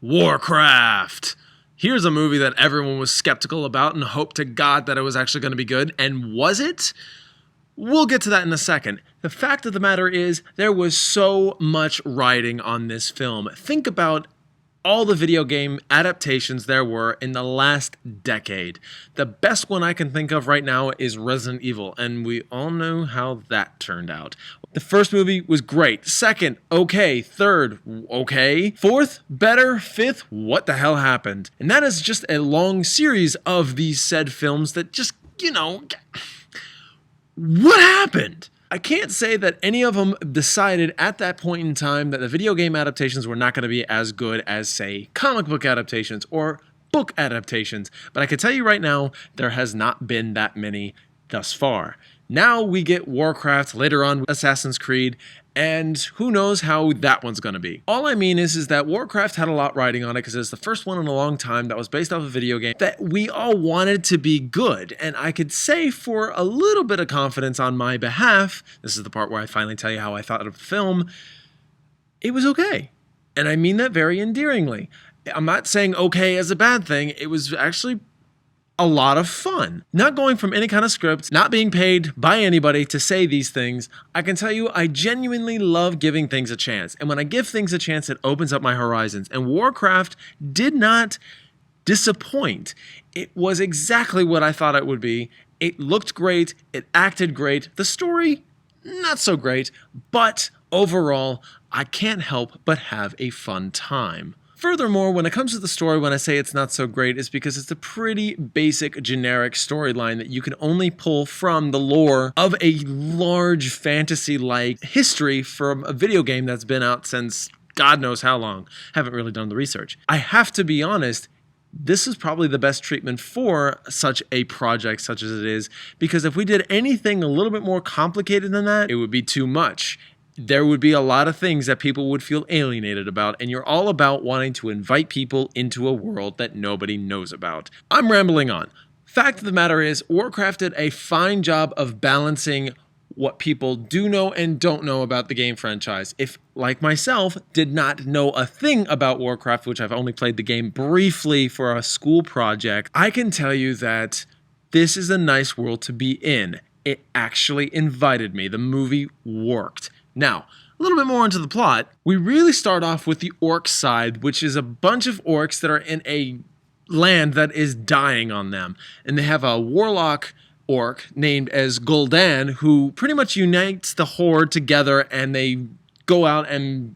Warcraft. Here's a movie that everyone was skeptical about and hoped to God that it was actually going to be good. And was it? We'll get to that in a second. The fact of the matter is, there was so much riding on this film. Think about all the video game adaptations there were in the last decade. The best one I can think of right now is Resident Evil, and we all know how that turned out. The first movie was great. Second, okay. Third, okay. Fourth, better. Fifth, what the hell happened? And that is just a long series of these said films that just, what happened? I can't say that any of them decided at that point in time that the video game adaptations were not going to be as good as, say, comic book adaptations or book adaptations, but I can tell you right now, there has not been that many thus far. Now we get Warcraft, later on Assassin's Creed, and who knows how that one's going to be. All I mean is that Warcraft had a lot riding on it because it's the first one in a long time that was based off a video game that we all wanted to be good. And I could say for a little bit of confidence on my behalf, this is the part where I finally tell you how I thought of the film, it was okay. And I mean that very endearingly. I'm not saying okay as a bad thing. It was actually a lot of fun. Not going from any kind of script, not being paid by anybody to say these things, I can tell you I genuinely love giving things a chance. And when I give things a chance, it opens up my horizons. And Warcraft did not disappoint. It was exactly what I thought it would be. It looked great. It acted great. The story, not so great. But overall, I can't help but have a fun time. Furthermore, when it comes to the story, when I say it's not so great, it's because it's a pretty basic, generic storyline that you can only pull from the lore of a large fantasy-like history from a video game that's been out since God knows how long. Haven't really done the research. I have to be honest, this is probably the best treatment for such a project such as it is, because if we did anything a little bit more complicated than that, it would be too much. There would be a lot of things that people would feel alienated about, and you're all about wanting to invite people into a world that nobody knows about. I'm rambling on. Fact of the matter is, Warcraft did a fine job of balancing what people do know and don't know about the game franchise. If, like myself, did not know a thing about Warcraft, which I've only played the game briefly for a school project, I can tell you that this is a nice world to be in. It actually invited me. The movie worked. Now, a little bit more into the plot. We really start off with the orc side, which is a bunch of orcs that are in a land that is dying on them. And they have a warlock orc named as Gul'dan, who pretty much unites the horde together, and they go out and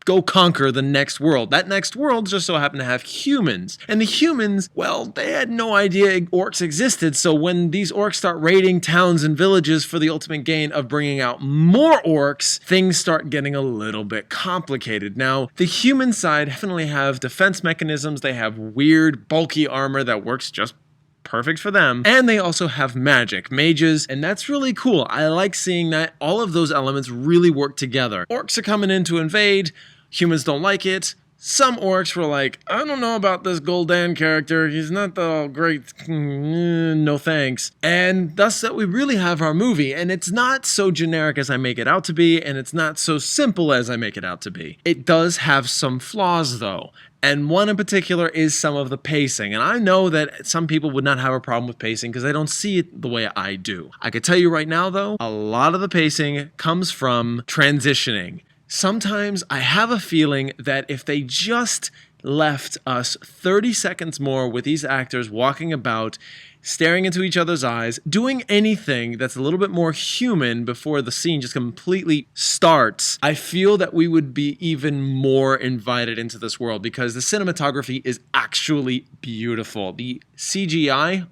go conquer the next world. That next world just so happened to have humans. And the humans, well, they had no idea orcs existed, so when these orcs start raiding towns and villages for the ultimate gain of bringing out more orcs, things start getting a little bit complicated. Now, the human side definitely have defense mechanisms. They have weird, bulky armor that works just perfect for them. And they also have magic, mages, and that's really cool. I like seeing that all of those elements really work together. Orcs are coming in to invade. Humans don't like it. Some orcs were like, I don't know about this Gul'dan character. He's not the great. No thanks. And thus that we really have our movie. And it's not so generic as I make it out to be. And it's not so simple as I make it out to be. It does have some flaws though. And one in particular is some of the pacing. And I know that some people would not have a problem with pacing because they don't see it the way I do. I can tell you right now though, a lot of the pacing comes from transitioning. Sometimes I have a feeling that if they just left us 30 seconds more with these actors walking about, staring into each other's eyes, doing anything that's a little bit more human before the scene just completely starts, I feel that we would be even more invited into this world because the cinematography is actually beautiful. The CGI,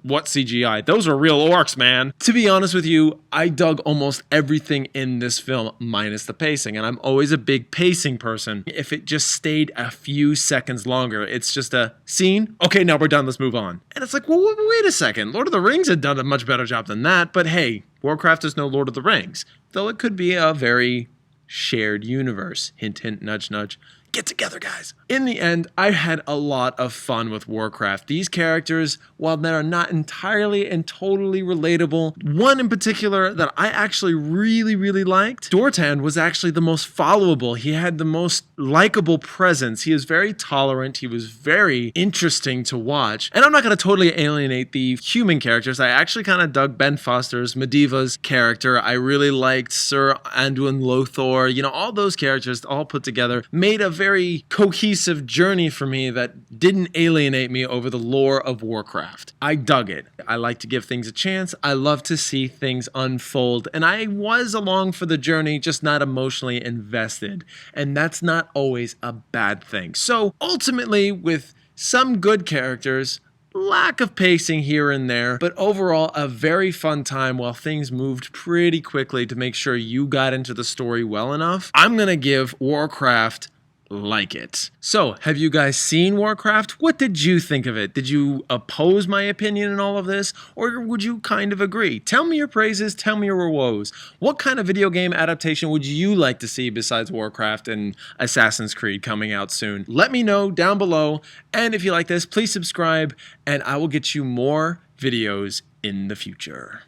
what CGI? Those are real orcs, man. To be honest with you, I dug almost everything in this film minus the pacing, and I'm always a big pacing person. If it just stayed a few seconds longer, it's just a scene. Okay, now we're done. Let's move on. And it's like, well, wait a second. Lord of the Rings had done a much better job than that, but hey, Warcraft is no Lord of the Rings, though it could be a very shared universe. Hint, hint, nudge, nudge. Get together, guys. In the end, I had a lot of fun with Warcraft. These characters, while they're not entirely and totally relatable, one in particular that I actually really liked, Dortan, was actually the most followable. He had the most likable presence. He is very tolerant. He was very interesting to watch. And I'm not going to totally alienate the human characters. I actually kind of dug Ben Foster's, Medivh's character. I really liked Sir Anduin Lothar. You know, all those characters all put together made a very cohesive journey for me that didn't alienate me over the lore of Warcraft. I dug it. I like to give things a chance. I love to see things unfold. And I was along for the journey, just not emotionally invested. And that's not always a bad thing. So ultimately, with some good characters, lack of pacing here and there, but overall a very fun time while things moved pretty quickly to make sure you got into the story well enough, I'm gonna give Warcraft like it. So, have you guys seen Warcraft? What did you think of it? Did you oppose my opinion in all of this? Or would you kind of agree? Tell me your praises, tell me your woes. What kind of video game adaptation would you like to see besides Warcraft and Assassin's Creed coming out soon? Let me know down below. And if you like this, please subscribe and I will get you more videos in the future.